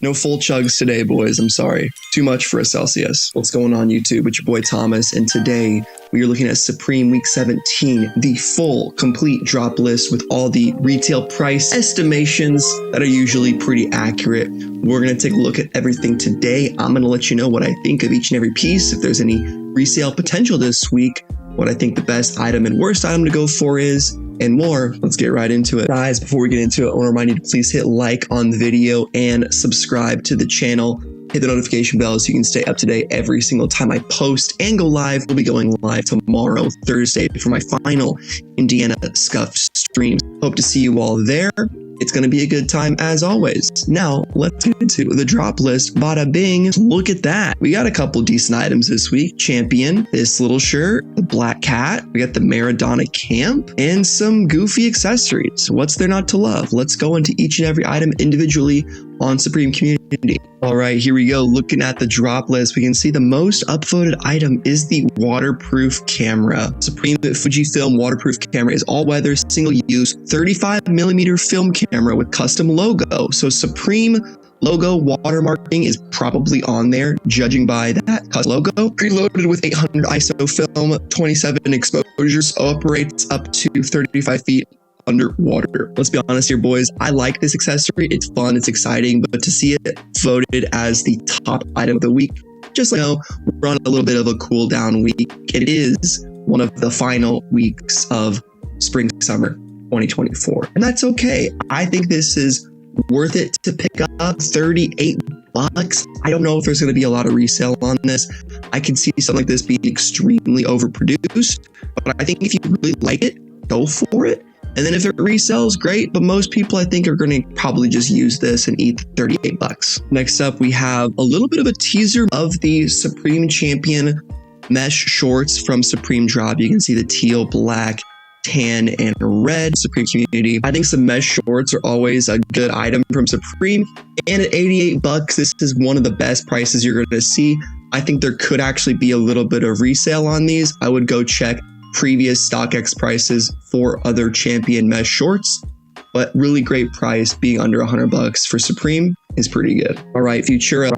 No full chugs today, boys. I'm sorry. Too much for a Celsius. What's going on, YouTube? It's your boy Thomas, and today we are looking at Supreme Week 17, the full, complete drop list with all the retail price estimations that are usually pretty accurate. We're going to take a look at everything today. I'm going to let you know what I think of each and every piece, if there's any resale potential this week, what I think the best item and worst item to go for is, and more. Let's get right into it. Guys, before we get into it, I want to remind you to please hit like on the video and subscribe to the channel. Hit the notification bell so you can stay up to date every single time I post and go live. We'll be going live tomorrow, Thursday, for my final Indiana Scuff stream. Hope to see you all there. It's going to be a good time as always. Now, let's get into the drop list. Bada bing. Look at that. We got a couple decent items this week. Champion, this little shirt, the black cat. We got the Meridon camp and some goofy accessories. What's there not to love? Let's go into each and every item individually on Supreme Community. All right, here we go. Looking at the drop list, we can see the most upvoted item is the waterproof camera. Supreme Fujifilm waterproof camera is all-weather, single-use, 35mm film camera with custom logo. So Supreme logo watermarking is probably on there, judging by that custom logo. Preloaded with 800 ISO film, 27 exposures, operates up to 35 feet underwater. Let's be honest here, boys. I like this accessory. It's fun, it's exciting, but to see it voted as the top item of the week, just like, you know, we're on a little bit of a cool down week. It is one of the final weeks of spring summer 2024, and that's okay. I think this is worth it to pick up. 38 bucks. I don't know if there's going to be a lot of resale on this. I can see something like this being extremely overproduced, but I think if you really like it, go for it. And then if it resells, great. But most people, I think, are going to probably just use this and eat 38 bucks. Next up, we have a little bit of a teaser of the Supreme Champion mesh shorts from Supreme Drop. You can see the teal, black, tan, and red Supreme Community. I think some mesh shorts are always a good item from Supreme. And at 88 bucks, this is one of the best prices you're going to see. I think there could actually be a little bit of resale on these. I would go check previous StockX prices for other Champion mesh shorts, but really great price. Being under 100 bucks for Supreme is pretty good. All right, Futura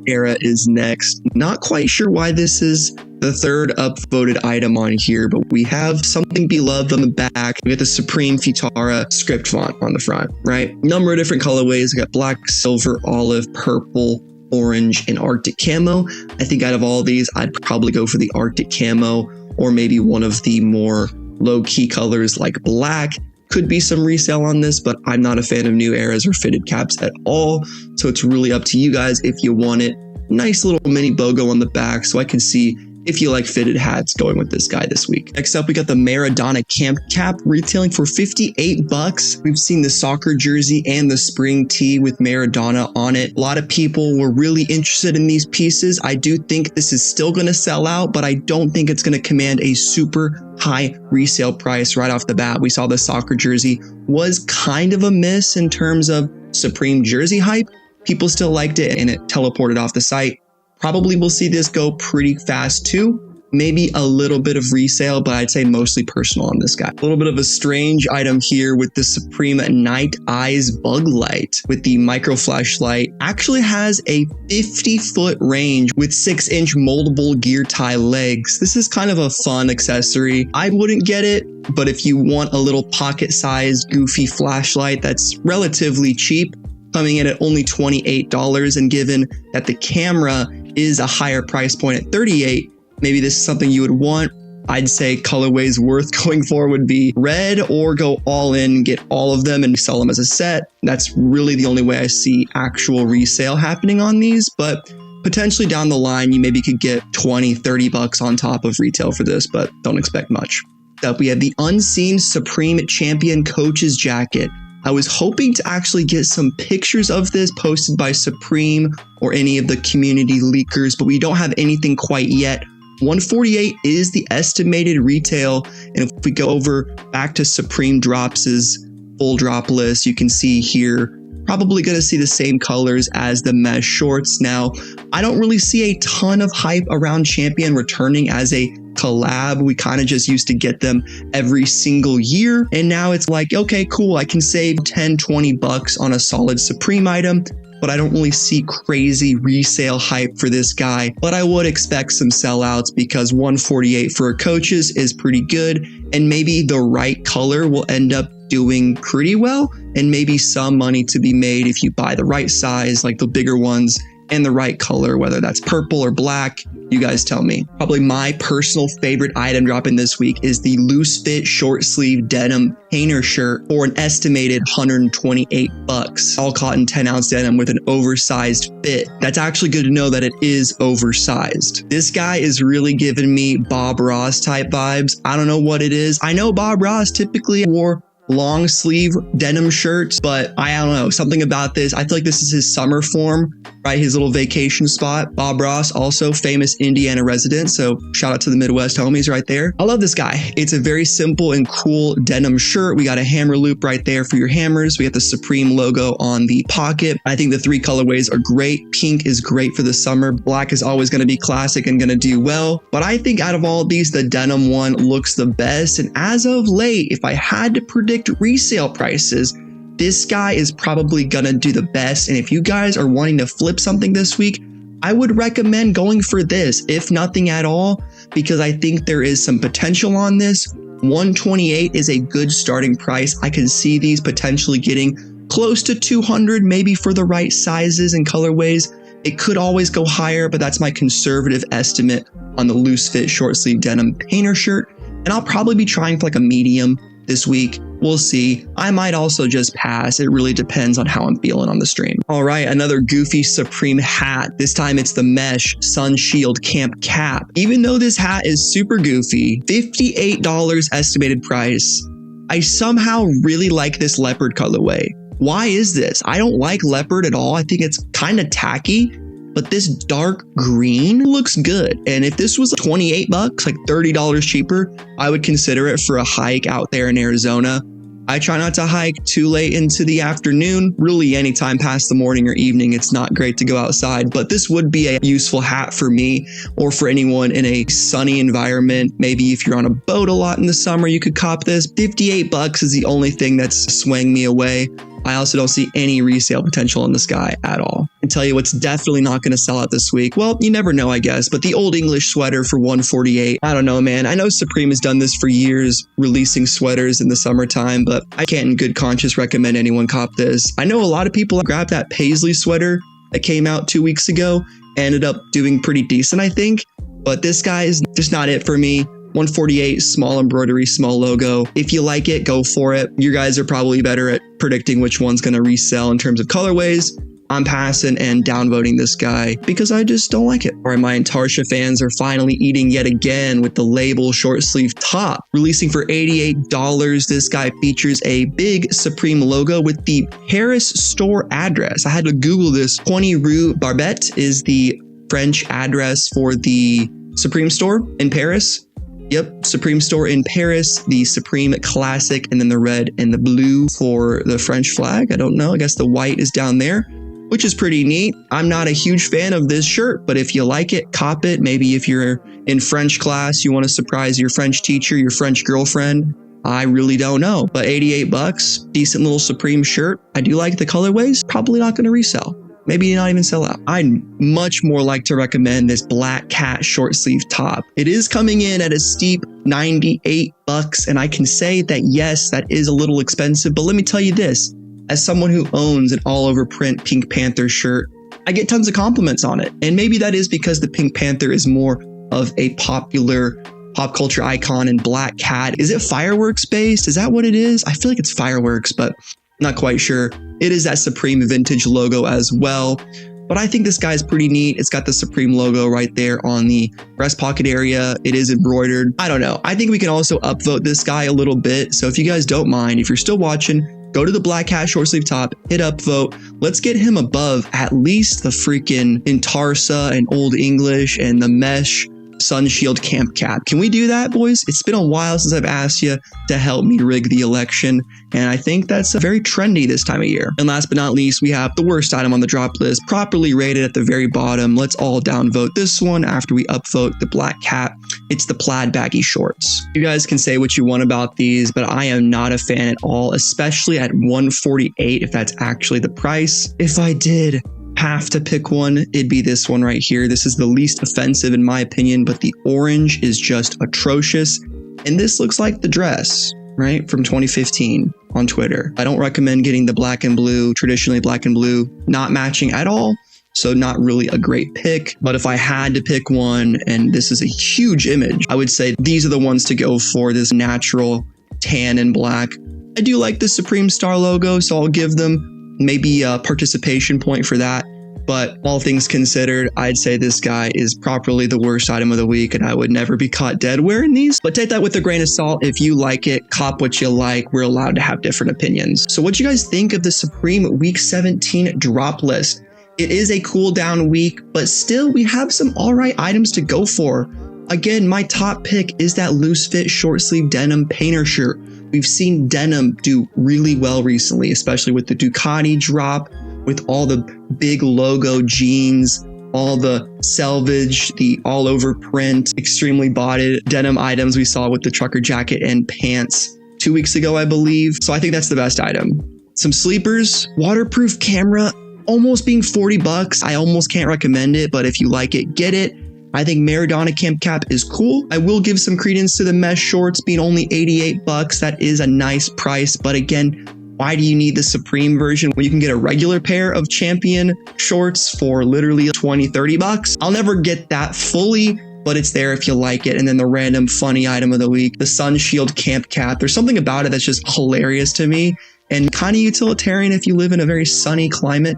Era is next. Not quite sure why this is the third upvoted item on here, but we have something beloved on the back. We got the Supreme Futura script font on the front, right? Number of different colorways. We got black, silver, olive, purple, orange, and Arctic camo. I think out of all these, I'd probably go for the Arctic camo, or maybe one of the more low-key colors like black. Could be some resale on this, but I'm not a fan of new eras or fitted caps at all. So it's really up to you guys if you want it. Nice little mini BOGO on the back, so I can see if you like fitted hats going with this guy this week. Next up, we got the Meridon camp cap retailing for 58 bucks. We've seen the soccer jersey and the spring tee with Meridon on it. A lot of people were really interested in these pieces. I do think this is still going to sell out, but I don't think it's going to command a super high resale price right off the bat. We saw the soccer jersey was kind of a miss in terms of Supreme jersey hype. People still liked it and it teleported off the site. Probably we'll see this go pretty fast too. Maybe a little bit of resale, but I'd say mostly personal on this guy. A little bit of a strange item here with the Supreme Night Eyes Bug Light with the micro flashlight. Actually has a 50-foot range with 6-inch moldable gear tie legs. This is kind of a fun accessory. I wouldn't get it, but if you want a little pocket-sized goofy flashlight that's relatively cheap, coming in at only $28, and given that the camera is a higher price point at $38, maybe this is something you would want. I'd say colorways worth going for would be red, or go all in, get all of them and sell them as a set. That's really the only way I see actual resale happening on these, but potentially down the line, you maybe could get 20, 30 bucks on top of retail for this, but don't expect much. Up, we have the Unseen Supreme Champion Coach's Jacket. I was hoping to actually get some pictures of this posted by Supreme or any of the community leakers, but we don't have anything quite yet. 148 is the estimated retail, and if we go over back to Supreme Drops' full drop list, you can see here, probably going to see the same colors as the mesh shorts. Now, I don't really see a ton of hype around Champion returning as a collab. We kind of just used to get them every single year, and now it's like, okay, cool, I can save 10-20 bucks on a solid Supreme item. but I don't really see crazy resale hype for this guy. But I would expect some sellouts because 148 for a coaches is pretty good, and maybe the right color will end up doing pretty well, and maybe some money to be made if you buy the right size, like the bigger ones, and the right color, whether that's purple or black. You guys tell me. Probably my personal favorite item dropping this week is the loose fit short sleeve denim painter shirt for an estimated $128. All cotton 10-ounce denim with an oversized fit. That's actually good to know that it is oversized. This guy is really giving me Bob Ross type vibes. I don't know what it is. I know Bob Ross typically wore long sleeve denim shirts, but I don't know, something about this. I feel like this is his summer form, right? His little vacation spot. Bob Ross, also famous Indiana resident. So shout out to the Midwest homies right there. I love this guy. It's a very simple and cool denim shirt. We got a hammer loop right there for your hammers. We got the Supreme logo on the pocket. I think the 3 colorways are great. Pink is great for the summer. Black is always going to be classic and going to do well. But I think out of all of these, the denim one looks the best. And as of late, if I had to predict resale prices, this guy is probably gonna do the best. And if you guys are wanting to flip something this week, I would recommend going for this, if nothing at all, because I think there is some potential on this. 128 is a good starting price. I can see these potentially getting close to 200, maybe for the right sizes and colorways. It could always go higher, but that's my conservative estimate on the loose fit short sleeve denim painter shirt. And I'll probably be trying for like a medium this week. We'll see. I might also just pass. It really depends on how I'm feeling on the stream. All right, another goofy Supreme hat. This time it's the mesh Sunshield camp cap. Even though this hat is super goofy, $58 estimated price. I somehow really like this leopard colorway. Why is this? I don't like leopard at all. I think it's kind of tacky. But this dark green looks good. And if this was $28, like $30 cheaper, I would consider it for a hike out there in Arizona. I try not to hike too late into the afternoon. Really, anytime past the morning or evening, it's not great to go outside. But this would be a useful hat for me or for anyone in a sunny environment. Maybe if you're on a boat a lot in the summer, you could cop this. $58 is the only thing that's swaying me away. I also don't see any resale potential in this guy at all. And tell you what's definitely not going to sell out this week. Well, you never know, I guess, but the Old English sweater for $148. I don't know, man. I know Supreme has done this for years, releasing sweaters in the summertime, but I can't in good conscience recommend anyone cop this. I know a lot of people grabbed that Paisley sweater that came out 2 weeks ago, ended up doing pretty decent, I think. But this guy is just not it for me. 148, small embroidery, small logo. If you like it, go for it. You guys are probably better at predicting which one's going to resell in terms of colorways. I'm passing and downvoting this guy because I just don't like it. All right, my Antartia fans are finally eating yet again with the label short sleeve top. Releasing for $88, this guy features a big Supreme logo with the Paris store address. I had to Google this. 20 Rue Barbette is the French address for the Supreme store in Paris. Yep, Supreme store in Paris, the Supreme Classic, and then the red and the blue for the French flag. I don't know, I guess the white is down there, which is pretty neat. I'm not a huge fan of this shirt, but if you like it, cop it. Maybe if you're in French class, you want to surprise your French teacher, your French girlfriend. I really don't know, but $88, decent little Supreme shirt. I do like the colorways, probably not going to resell. Maybe not even sell out. I'd much more like to recommend this Black Cat short sleeve top. It is coming in at a steep $98, and I can say that yes, that is a little expensive, but let me tell you this, as someone who owns an all over print Pink Panther shirt, I get tons of compliments on it. And maybe that is because the Pink Panther is more of a popular pop culture icon, and Black Cat, is it fireworks based? Is that what it is? I feel like it's fireworks, but not quite sure. It is that Supreme vintage logo as well. But I think this guy's pretty neat. It's got the Supreme logo right there on the breast pocket area. It is embroidered. I don't know. I think we can also upvote this guy a little bit. So if you guys don't mind, if you're still watching, go to the Black Cat short sleeve top, hit upvote. Let's get him above at least the freaking Intarsa and Old English and the mesh Sunshield camp cap. Can we do that, boys? It's been a while since I've asked you to help me rig the election, and I think that's very trendy this time of year. And last but not least, we have the worst item on the drop list, properly rated at the very bottom. Let's all downvote this one after we upvote the Black Cat It's the plaid baggy shorts. You guys can say what you want about these, but I am not a fan at all, especially at $148 if that's actually the price. If I did have to pick one, it'd be this one right here. This is the least offensive in my opinion, but the orange is just atrocious. And this looks like the dress, right, from 2015 on Twitter. I don't recommend getting the black and blue, traditionally black and blue, not matching at all. So not really a great pick, but if I had to pick one, and this is a huge image, I would say these are the ones to go for, this natural tan and black. I do like the Supreme Star logo, so I'll give them maybe a participation point for that. But all things considered, I'd say this guy is properly the worst item of the week, and I would never be caught dead wearing these. But take that with a grain of salt. If you like it, cop what you like. We're allowed to have different opinions. So what do you guys think of the Supreme Week 17 drop list? It is a cool down week, but still we have some all right items to go for. Again, my top pick is that loose fit short sleeve denim painter shirt. We've seen denim do really well recently, especially with the Ducati drop, with all the big logo jeans, all the selvage, the all over print, extremely botted denim items we saw with the trucker jacket and pants 2 weeks ago, I believe. So I think that's the best item. Some sleepers, waterproof camera, almost being 40 bucks. I almost can't recommend it, but if you like it, get it. I think Meridon camp cap is cool. I will give some credence to the mesh shorts being only 88 bucks. That is a nice price, but again, why do you need the Supreme version when you can get a regular pair of Champion shorts for literally 20, 30 bucks? I'll never get that fully, but it's there if you like it. And then the random funny item of the week, the Sunshield camp cap. There's something about it that's just hilarious to me and kind of utilitarian if you live in a very sunny climate.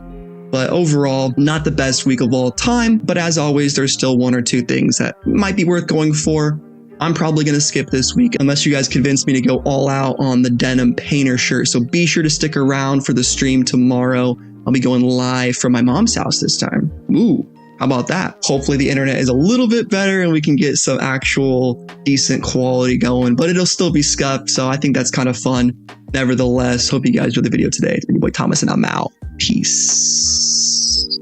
But overall, not the best week of all time. But as always, there's still one or two things that might be worth going for. I'm probably going to skip this week unless you guys convince me to go all out on the denim painter shirt. So be sure to stick around for the stream tomorrow. I'll be going live from my mom's house this time. Ooh, how about that? Hopefully the internet is a little bit better and we can get some actual decent quality going, but it'll still be scuffed. So I think that's kind of fun. Nevertheless, hope you guys enjoyed the video today. It's your boy Thomas and I'm out. Peace.